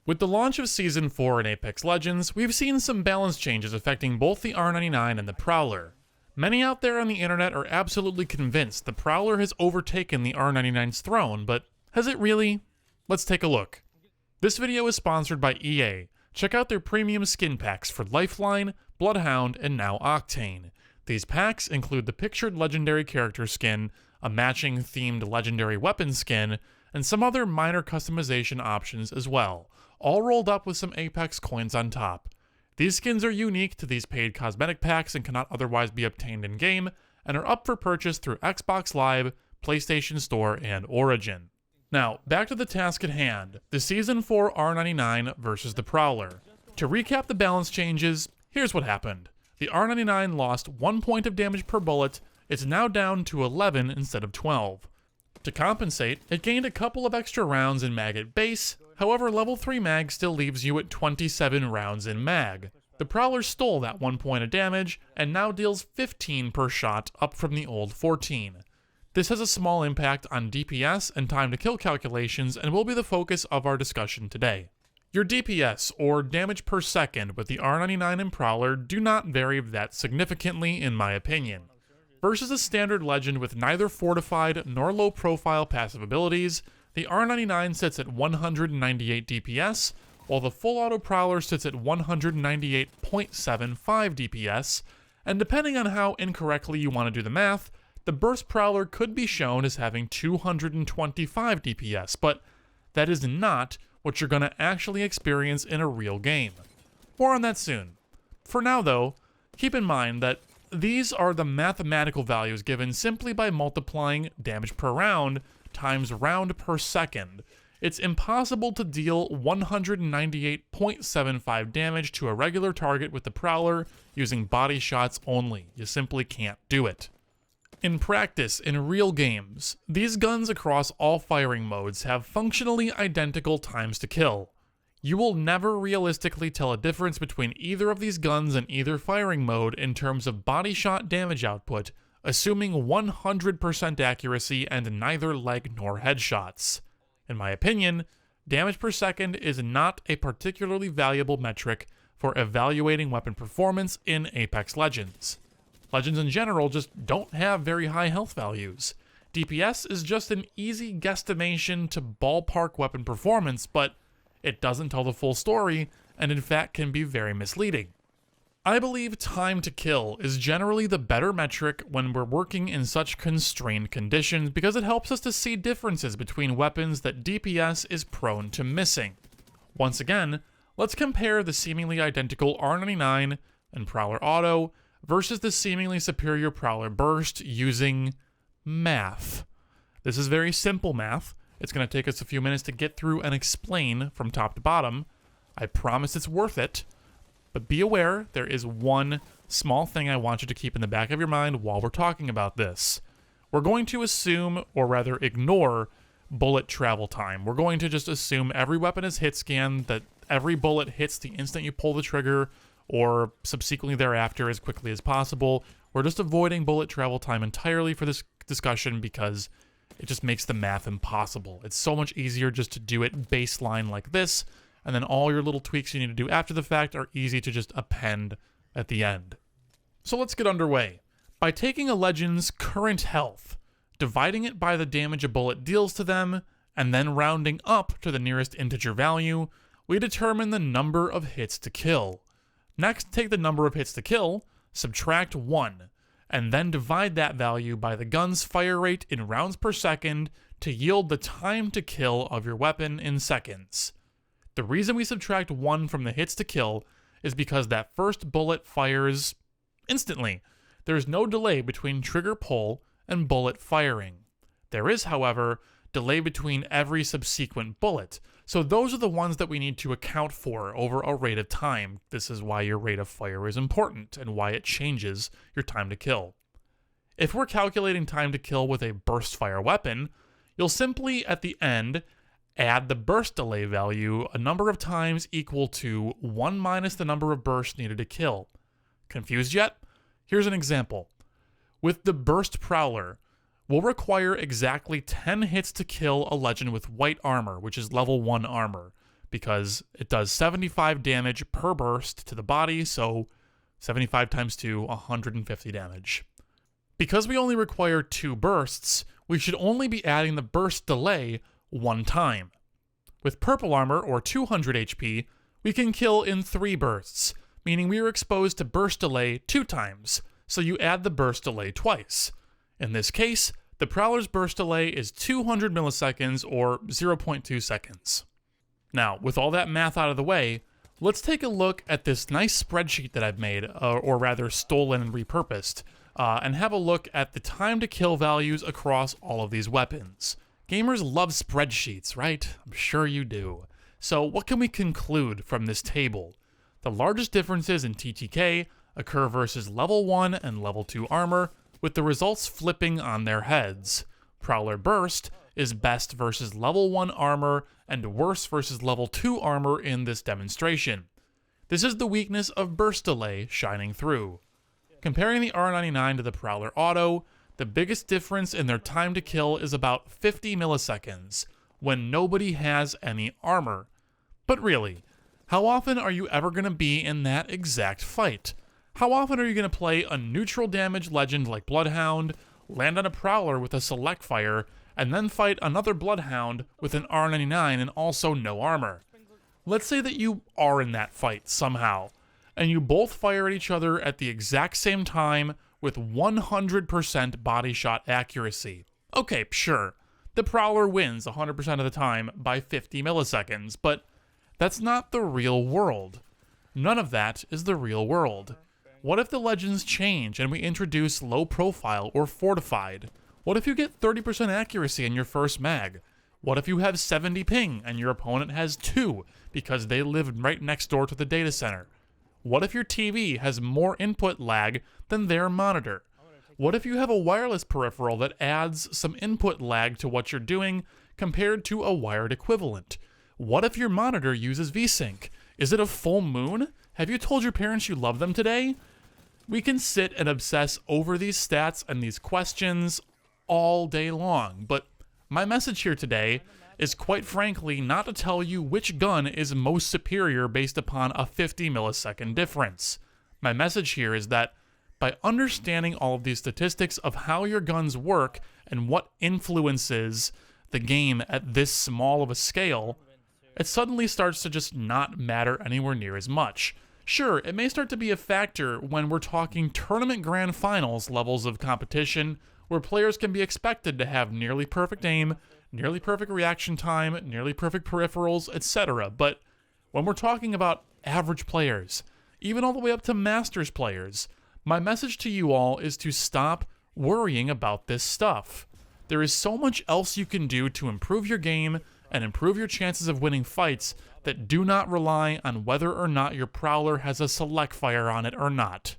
With the launch of Season 4 in Apex Legends, we've seen some balance changes affecting both the R99 and the Prowler. Many out there on the internet are absolutely convinced the Prowler has overtaken the R99's throne, but has it really? Let's take a look. This video is sponsored by EA. Check out their premium skin packs for Lifeline, Bloodhound, and now Octane. These packs include the pictured legendary character skin, a matching themed legendary weapon skin, and some other minor customization options as well, all rolled up with some Apex coins on top. These skins are unique to these paid cosmetic packs and cannot otherwise be obtained in-game, and are up for purchase through Xbox Live, PlayStation Store, and Origin. Now, back to the task at hand, the Season 4 R99 versus the Prowler. To recap the balance changes, here's what happened. The R99 lost 1 point of damage per bullet. It's now down to 11 instead of 12. To compensate, it gained a couple of extra rounds in mag at base. However, level 3 mag still leaves you at 27 rounds in mag. The Prowler stole that 1 point of damage, and now deals 15 per shot, up from the old 14. This has a small impact on DPS and time to kill calculations, and will be the focus of our discussion today. Your DPS, or damage per second, with the R99 and Prowler do not vary that significantly in my opinion. Versus a standard legend with neither fortified nor low profile passive abilities, the R99 sits at 198 DPS, while the full auto Prowler sits at 198.75 DPS, and depending on how incorrectly you want to do the math, the burst Prowler could be shown as having 225 DPS, but that is not what you're going to actually experience in a real game. More on that soon. For now though, keep in mind that these are the mathematical values given simply by multiplying damage per round times round per second. It's impossible to deal 198.75 damage to a regular target with the Prowler using body shots only. You simply can't do it. In practice, in real games, these guns across all firing modes have functionally identical times to kill. You will never realistically tell a difference between either of these guns in either firing mode in terms of body shot damage output, assuming 100% accuracy and neither leg nor headshots. In my opinion, damage per second is not a particularly valuable metric for evaluating weapon performance in Apex Legends. Legends in general just don't have very high health values. DPS is just an easy guesstimation to ballpark weapon performance, but it doesn't tell the full story, and in fact can be very misleading. I believe time to kill is generally the better metric when we're working in such constrained conditions because it helps us to see differences between weapons that DPS is prone to missing. Once again, let's compare the seemingly identical R99 and Prowler Auto versus the seemingly superior Prowler Burst using math. This is very simple math. It's going to take us a few minutes to get through and explain from top to bottom. I promise it's worth it, but be aware there is one small thing I want you to keep in the back of your mind while we're talking about this. We're going to assume, or rather ignore, bullet travel time. We're going to just assume every weapon is hit scan, that every bullet hits the instant you pull the trigger, or subsequently thereafter as quickly as possible. We're just avoiding bullet travel time entirely for this discussion because it just makes the math impossible. It's so much easier just to do it baseline like this, and then all your little tweaks you need to do after the fact are easy to just append at the end. So let's get underway. By taking a legend's current health, dividing it by the damage a bullet deals to them, and then rounding up to the nearest integer value, we determine the number of hits to kill. Next, take the number of hits to kill, subtract 1, and then divide that value by the gun's fire rate in rounds per second to yield the time to kill of your weapon in seconds. The reason we subtract 1 from the hits to kill is because that first bullet fires instantly. There is no delay between trigger pull and bullet firing. There is, however, delay between every subsequent bullet, so those are the ones that we need to account for over a rate of time. This is why your rate of fire is important and why it changes your time to kill. If we're calculating time to kill with a burst fire weapon, you'll simply at the end add the burst delay value a number of times equal to 1 minus the number of bursts needed to kill. Confused yet? Here's an example. With the burst Prowler, we'll require exactly 10 hits to kill a legend with white armor, which is level 1 armor. because it does 75 damage per burst to the body, so 75 times 2, 150 damage. Because we only require 2 bursts, we should only be adding the burst delay 1 time. With purple armor, or 200 HP, we can kill in 3 bursts, meaning we are exposed to burst delay 2 times, so you add the burst delay twice. In this case, the Prowler's burst delay is 200 milliseconds, or 0.2 seconds. Now, with all that math out of the way, let's take a look at this nice spreadsheet that I've made, or rather stolen and repurposed, and have a look at the time to kill values across all of these weapons. Gamers love spreadsheets, right? I'm sure you do. So what can we conclude from this table? The largest differences in TTK occur versus level 1 and level 2 armor, with the results flipping on their heads. Prowler Burst is best versus level 1 armor and worse versus level 2 armor in this demonstration. This is the weakness of burst delay shining through. Comparing the R99 to the Prowler Auto, the biggest difference in their time to kill is about 50 milliseconds, when nobody has any armor. But really, how often are you ever going to be in that exact fight? How often are you going to play a neutral damage legend like Bloodhound, land on a Prowler with a select fire, and then fight another Bloodhound with an R99 and also no armor? Let's say that you are in that fight somehow, and you both fire at each other at the exact same time with 100% body shot accuracy. Okay, sure, the Prowler wins 100% of the time by 50 milliseconds, but that's not the real world. None of that is the real world. What if the legends change and we introduce low profile or fortified? What if you get 30% accuracy in your first mag? What if you have 70 ping and your opponent has 2 because they live right next door to the data center? What if your TV has more input lag than their monitor? What if you have a wireless peripheral that adds some input lag to what you're doing compared to a wired equivalent? What if your monitor uses VSync? Is it a full moon? Have you told your parents you love them today? We can sit and obsess over these stats and these questions all day long, but my message here today is quite frankly not to tell you which gun is most superior based upon a 50 millisecond difference. My message here is that by understanding all of these statistics of how your guns work and what influences the game at this small of a scale, it suddenly starts to just not matter anywhere near as much. Sure, it may start to be a factor when we're talking tournament grand finals levels of competition, where players can be expected to have nearly perfect aim, nearly perfect reaction time, nearly perfect peripherals, etc. But when we're talking about average players, even all the way up to masters players, my message to you all is to stop worrying about this stuff. There is so much else you can do to improve your game and improve your chances of winning fights that do not rely on whether or not your Prowler has a select fire on it or not.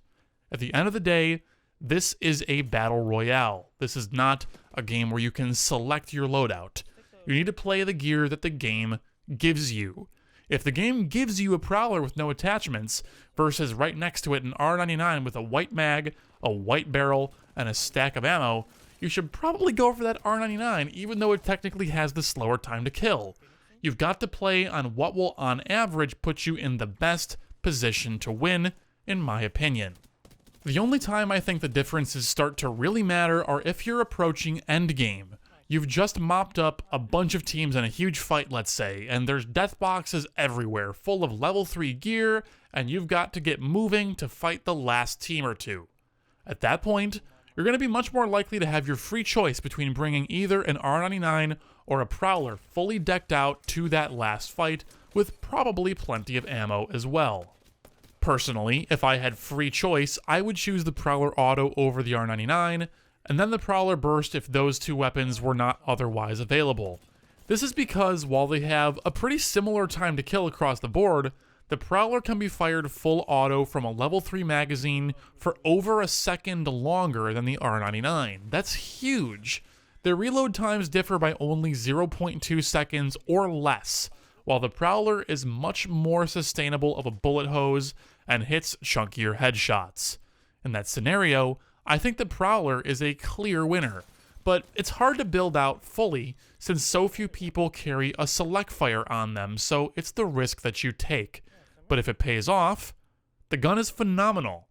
At the end of the day, this is a battle royale. This is not a game where you can select your loadout. You need to play the gear that the game gives you. If the game gives you a Prowler with no attachments versus right next to it an R99 with a white mag, a white barrel, and a stack of ammo, you should probably go for that R99 even though it technically has the slower time to kill. You've got to play on what will on average put you in the best position to win, in my opinion. The only time I think the differences start to really matter are if you're approaching endgame. You've just mopped up a bunch of teams in a huge fight, let's say, and there's death boxes everywhere full of level 3 gear, and you've got to get moving to fight the last team or two. At that point, you're going to be much more likely to have your free choice between bringing either an R99 or a Prowler fully decked out to that last fight, with probably plenty of ammo as well. Personally, if I had free choice, I would choose the Prowler Auto over the R99, and then the Prowler Burst if those two weapons were not otherwise available. This is because while they have a pretty similar time to kill across the board, the Prowler can be fired full auto from a level 3 magazine for over a second longer than the R99. That's huge. Their reload times differ by only 0.2 seconds or less, while the Prowler is much more sustainable of a bullet hose and hits chunkier headshots. In that scenario, I think the Prowler is a clear winner, but it's hard to build out fully since so few people carry a select fire on them, so it's the risk that you take. But if it pays off, the gun is phenomenal.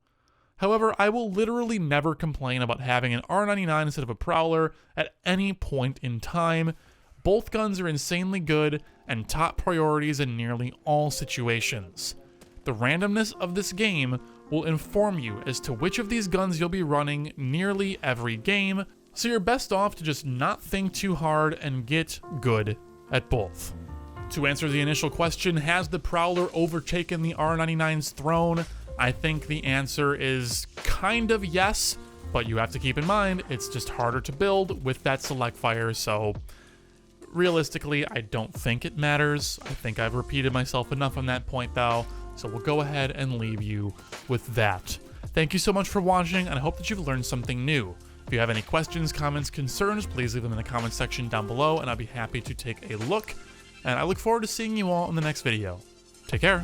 However, I will literally never complain about having an R99 instead of a Prowler at any point in time. Both guns are insanely good and top priorities in nearly all situations. The randomness of this game will inform you as to which of these guns you'll be running nearly every game, so you're best off to just not think too hard and get good at both. To answer the initial question, has the Prowler overtaken the R99's throne? I think the answer is kind of yes, but you have to keep in mind it's just harder to build with that select fire, so realistically, I don't think it matters. I think I've repeated myself enough on that point though, so we'll go ahead and leave you with that. Thank you so much for watching, and I hope that you've learned something new. If you have any questions, comments, concerns, please leave them in the comment section down below, and I'll be happy to take a look. And I look forward to seeing you all in the next video. Take care.